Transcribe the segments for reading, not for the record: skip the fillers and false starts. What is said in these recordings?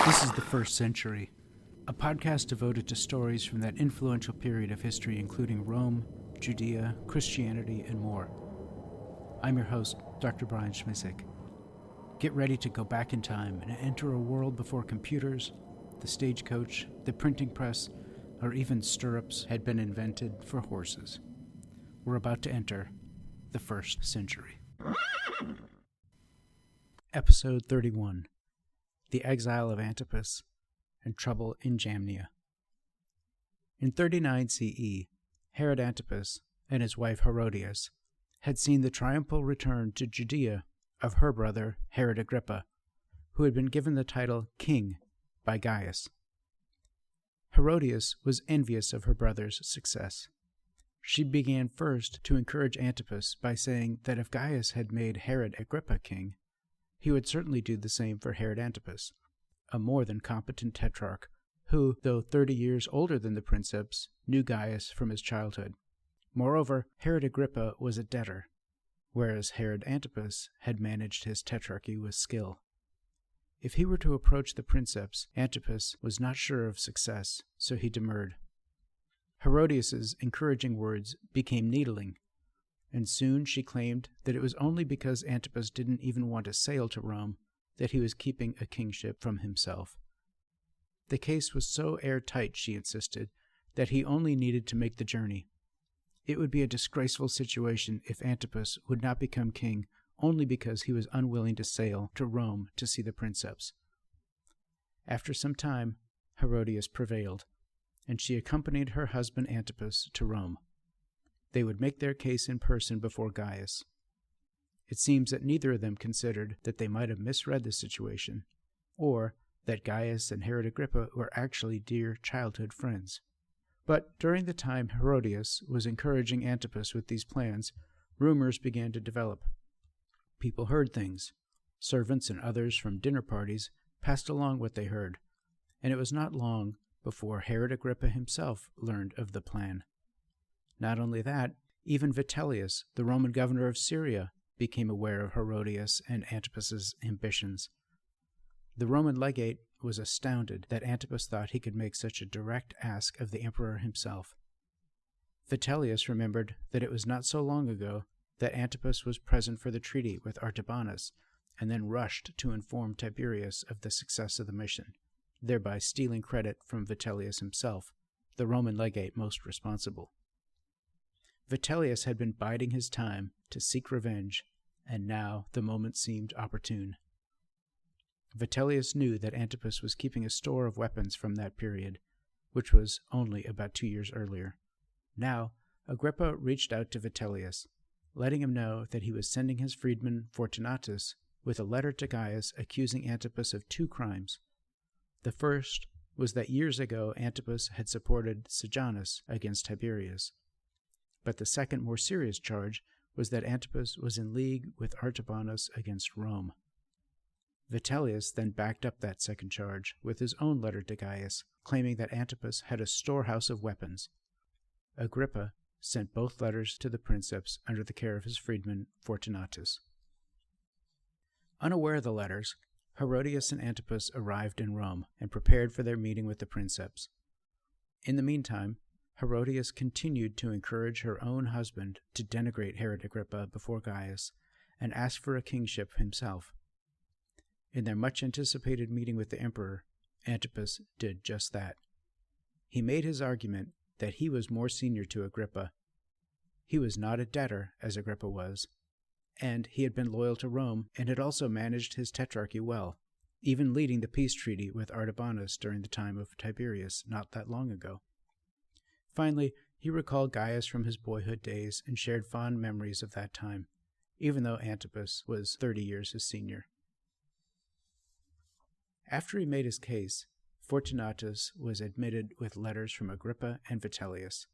This is The First Century, a podcast devoted to stories from that influential period of history including Rome, Judea, Christianity, and more. I'm your host, Dr. Brian Schmisek. Get ready to go back in time and enter a world before computers, the stagecoach, the printing press, or even stirrups had been invented for horses. We're about to enter the first century. Episode 31. The Exile of Antipas and Trouble in Jamnia. In 39 CE, Herod Antipas and his wife Herodias had seen the triumphal return to Judea of her brother Herod Agrippa, who had been given the title king by Gaius. Herodias was envious of her brother's success. She began first to encourage Antipas by saying that if Gaius had made Herod Agrippa king, he would certainly do the same for Herod Antipas, a more than competent tetrarch who, though 30 years older than the princeps, knew Gaius from his childhood. Moreover, Herod Agrippa was a debtor, whereas Herod Antipas had managed his tetrarchy with skill. If he were to approach the princeps, Antipas was not sure of success, so he demurred. Herodias's encouraging words became needling, and soon she claimed that it was only because Antipas didn't even want to sail to Rome that he was keeping a kingship from himself. The case was so airtight, she insisted, that he only needed to make the journey. It would be a disgraceful situation if Antipas would not become king only because he was unwilling to sail to Rome to see the princeps. After some time, Herodias prevailed, and she accompanied her husband Antipas to Rome. They would make their case in person before Gaius. It seems that neither of them considered that they might have misread the situation, or that Gaius and Herod Agrippa were actually dear childhood friends. But during the time Herodias was encouraging Antipas with these plans, rumors began to develop. People heard things. Servants and others from dinner parties passed along what they heard, and it was not long before Herod Agrippa himself learned of the plan. Not only that, even Vitellius, the Roman governor of Syria, became aware of Herodias and Antipas's ambitions. The Roman legate was astounded that Antipas thought he could make such a direct ask of the emperor himself. Vitellius remembered that it was not so long ago that Antipas was present for the treaty with Artabanus, and then rushed to inform Tiberius of the success of the mission, thereby stealing credit from Vitellius himself, the Roman legate most responsible. Vitellius had been biding his time to seek revenge, and now the moment seemed opportune. Vitellius knew that Antipas was keeping a store of weapons from that period, which was only about 2 years earlier. Now, Agrippa reached out to Vitellius, letting him know that he was sending his freedman Fortunatus with a letter to Gaius accusing Antipas of 2 crimes. The first was that years ago Antipas had supported Sejanus against Tiberius. But the second, more serious charge was that Antipas was in league with Artabanus against Rome. Vitellius then backed up that second charge with his own letter to Gaius, claiming that Antipas had a storehouse of weapons. Agrippa sent both letters to the princeps under the care of his freedman Fortunatus. Unaware of the letters, Herodias and Antipas arrived in Rome and prepared for their meeting with the princeps. In the meantime, Herodias continued to encourage her own husband to denigrate Herod Agrippa before Gaius and ask for a kingship himself. In their much-anticipated meeting with the emperor, Antipas did just that. He made his argument that he was more senior to Agrippa. He was not a debtor, as Agrippa was, and he had been loyal to Rome and had also managed his tetrarchy well, even leading the peace treaty with Artabanus during the time of Tiberius not that long ago. Finally, he recalled Gaius from his boyhood days and shared fond memories of that time, even though Antipas was 30 years his senior. After he made his case, Fortunatus was admitted with letters from Agrippa and Vitellius.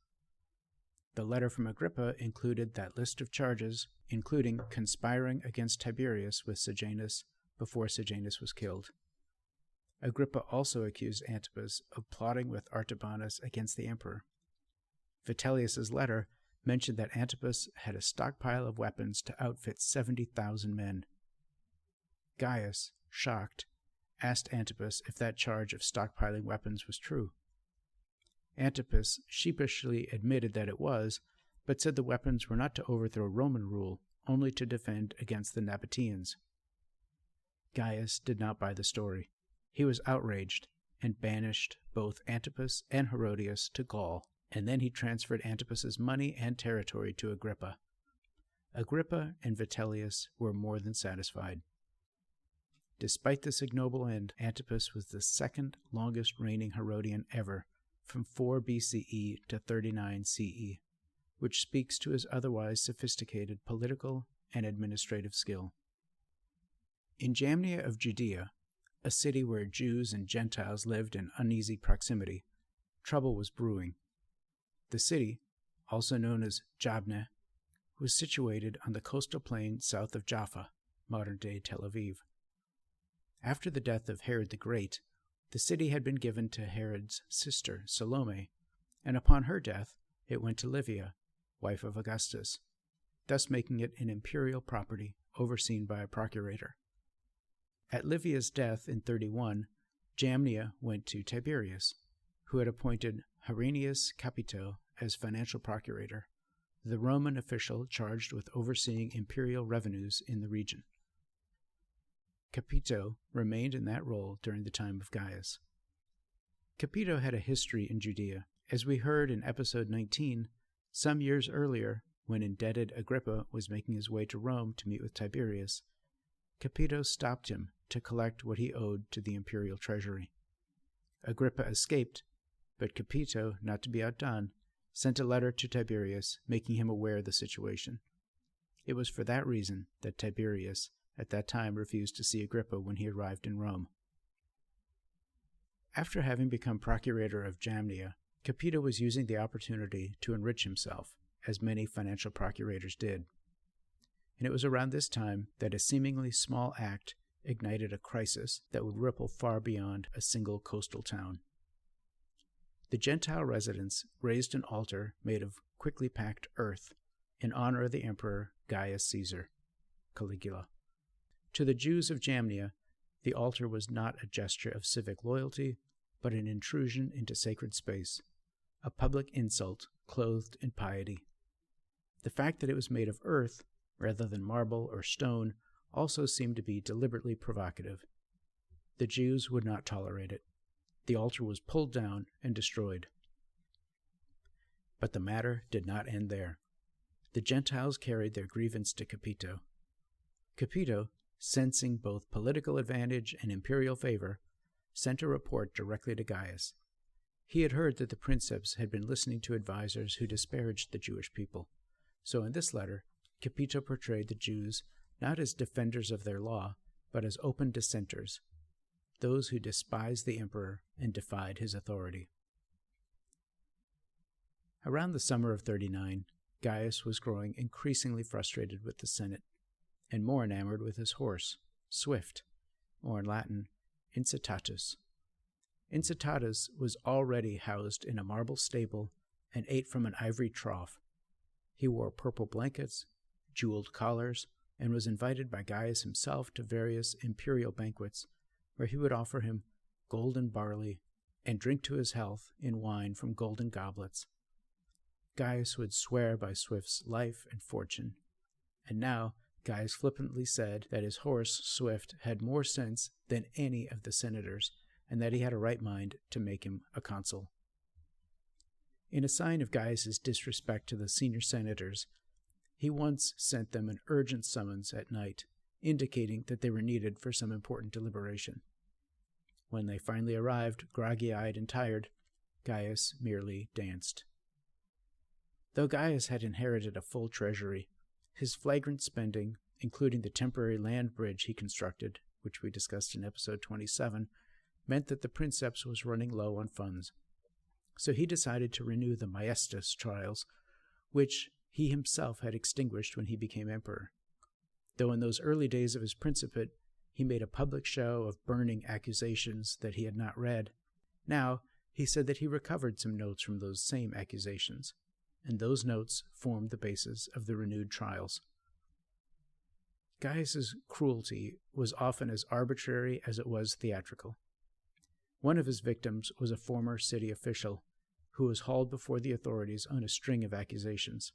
The letter from Agrippa included that list of charges, including conspiring against Tiberius with Sejanus before Sejanus was killed. Agrippa also accused Antipas of plotting with Artabanus against the emperor. Vitellius's letter mentioned that Antipas had a stockpile of weapons to outfit 70,000 men. Gaius, shocked, asked Antipas if that charge of stockpiling weapons was true. Antipas sheepishly admitted that it was, but said the weapons were not to overthrow Roman rule, only to defend against the Nabateans. Gaius did not buy the story. He was outraged and banished both Antipas and Herodias to Gaul, and then he transferred Antipas's money and territory to Agrippa. Agrippa and Vitellius were more than satisfied. Despite this ignoble end, Antipas was the second longest reigning Herodian ever, from 4 BCE to 39 CE, which speaks to his otherwise sophisticated political and administrative skill. In Jamnia of Judea, a city where Jews and Gentiles lived in uneasy proximity, trouble was brewing. The city, also known as Jamnia, was situated on the coastal plain south of Jaffa, modern-day Tel Aviv. After the death of Herod the Great, the city had been given to Herod's sister, Salome, and upon her death it went to Livia, wife of Augustus, thus making it an imperial property overseen by a procurator. At Livia's death in 31, Jamnia went to Tiberius, who had appointed Herennius Capito as financial procurator, the Roman official charged with overseeing imperial revenues in the region. Capito remained in that role during the time of Gaius. Capito had a history in Judea. As we heard in episode 19, some years earlier, when indebted Agrippa was making his way to Rome to meet with Tiberius, Capito stopped him to collect what he owed to the imperial treasury. Agrippa escaped, but Capito, not to be outdone, sent a letter to Tiberius making him aware of the situation. It was for that reason that Tiberius at that time refused to see Agrippa when he arrived in Rome. After having become procurator of Jamnia, Capito was using the opportunity to enrich himself, as many financial procurators did. And it was around this time that a seemingly small act ignited a crisis that would ripple far beyond a single coastal town. The Gentile residents raised an altar made of quickly packed earth in honor of the emperor Gaius Caesar, Caligula. To the Jews of Jamnia, the altar was not a gesture of civic loyalty, but an intrusion into sacred space, a public insult clothed in piety. The fact that it was made of earth, rather than marble or stone, also seemed to be deliberately provocative. The Jews would not tolerate it. The altar was pulled down and destroyed. But the matter did not end there. The Gentiles carried their grievance to Capito. Capito, sensing both political advantage and imperial favor, sent a report directly to Gaius. He had heard that the princeps had been listening to advisors who disparaged the Jewish people. So in this letter, Capito portrayed the Jews not as defenders of their law, but as open dissenters, those who despised the emperor and defied his authority. Around the summer of 39, Gaius was growing increasingly frustrated with the Senate, and more enamored with his horse, Swift, or in Latin, Incitatus. Incitatus was already housed in a marble stable and ate from an ivory trough. He wore purple blankets, jeweled collars, and was invited by Gaius himself to various imperial banquets, where he would offer him golden barley and drink to his health in wine from golden goblets. Gaius would swear by Swift's life and fortune, and now Gaius flippantly said that his horse, Swift, had more sense than any of the senators, and that he had a right mind to make him a consul. In a sign of Gaius's disrespect to the senior senators, he once sent them an urgent summons at night, indicating that they were needed for some important deliberation. When they finally arrived, groggy-eyed and tired, Gaius merely danced. Though Gaius had inherited a full treasury, his flagrant spending, including the temporary land bridge he constructed, which we discussed in episode 27, meant that the princeps was running low on funds. So he decided to renew the Maestas trials, which he himself had extinguished when he became emperor. Though in those early days of his principate, he made a public show of burning accusations that he had not read. Now, he said that he recovered some notes from those same accusations, and those notes formed the basis of the renewed trials. Gaius's cruelty was often as arbitrary as it was theatrical. One of his victims was a former city official who was hauled before the authorities on a string of accusations.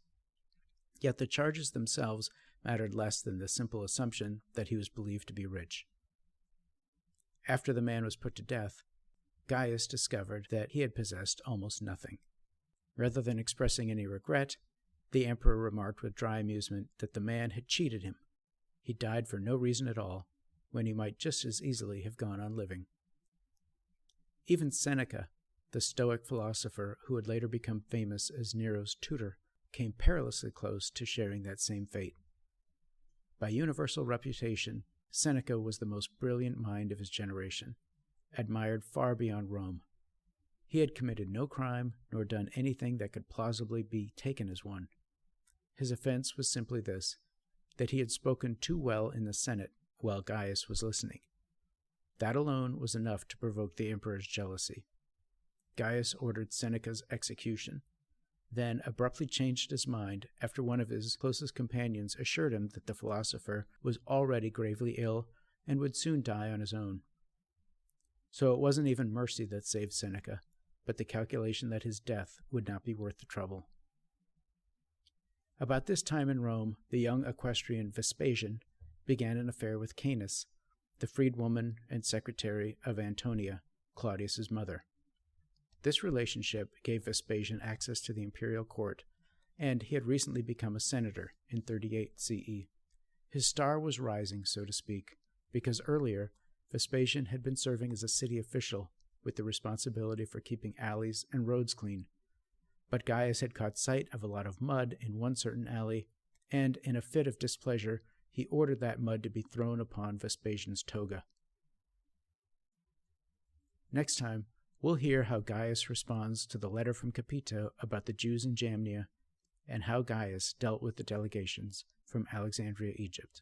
Yet the charges themselves mattered less than the simple assumption that he was believed to be rich. After the man was put to death, Gaius discovered that he had possessed almost nothing. Rather than expressing any regret, the emperor remarked with dry amusement that the man had cheated him. He died for no reason at all, when he might just as easily have gone on living. Even Seneca, the Stoic philosopher who would later become famous as Nero's tutor, came perilously close to sharing that same fate. By universal reputation, Seneca was the most brilliant mind of his generation, admired far beyond Rome. He had committed no crime nor done anything that could plausibly be taken as one. His offense was simply this, that he had spoken too well in the Senate while Gaius was listening. That alone was enough to provoke the emperor's jealousy. Gaius ordered Seneca's execution, then abruptly changed his mind after one of his closest companions assured him that the philosopher was already gravely ill and would soon die on his own. So it wasn't even mercy that saved Seneca, but the calculation that his death would not be worth the trouble. About this time in Rome, the young equestrian Vespasian began an affair with Canis, the freedwoman and secretary of Antonia, Claudius's mother. This relationship gave Vespasian access to the imperial court, and he had recently become a senator in 38 CE. His star was rising, so to speak, because earlier Vespasian had been serving as a city official with the responsibility for keeping alleys and roads clean. But Gaius had caught sight of a lot of mud in one certain alley, and in a fit of displeasure, he ordered that mud to be thrown upon Vespasian's toga. Next time, we'll hear how Gaius responds to the letter from Capito about the Jews in Jamnia, and how Gaius dealt with the delegations from Alexandria, Egypt.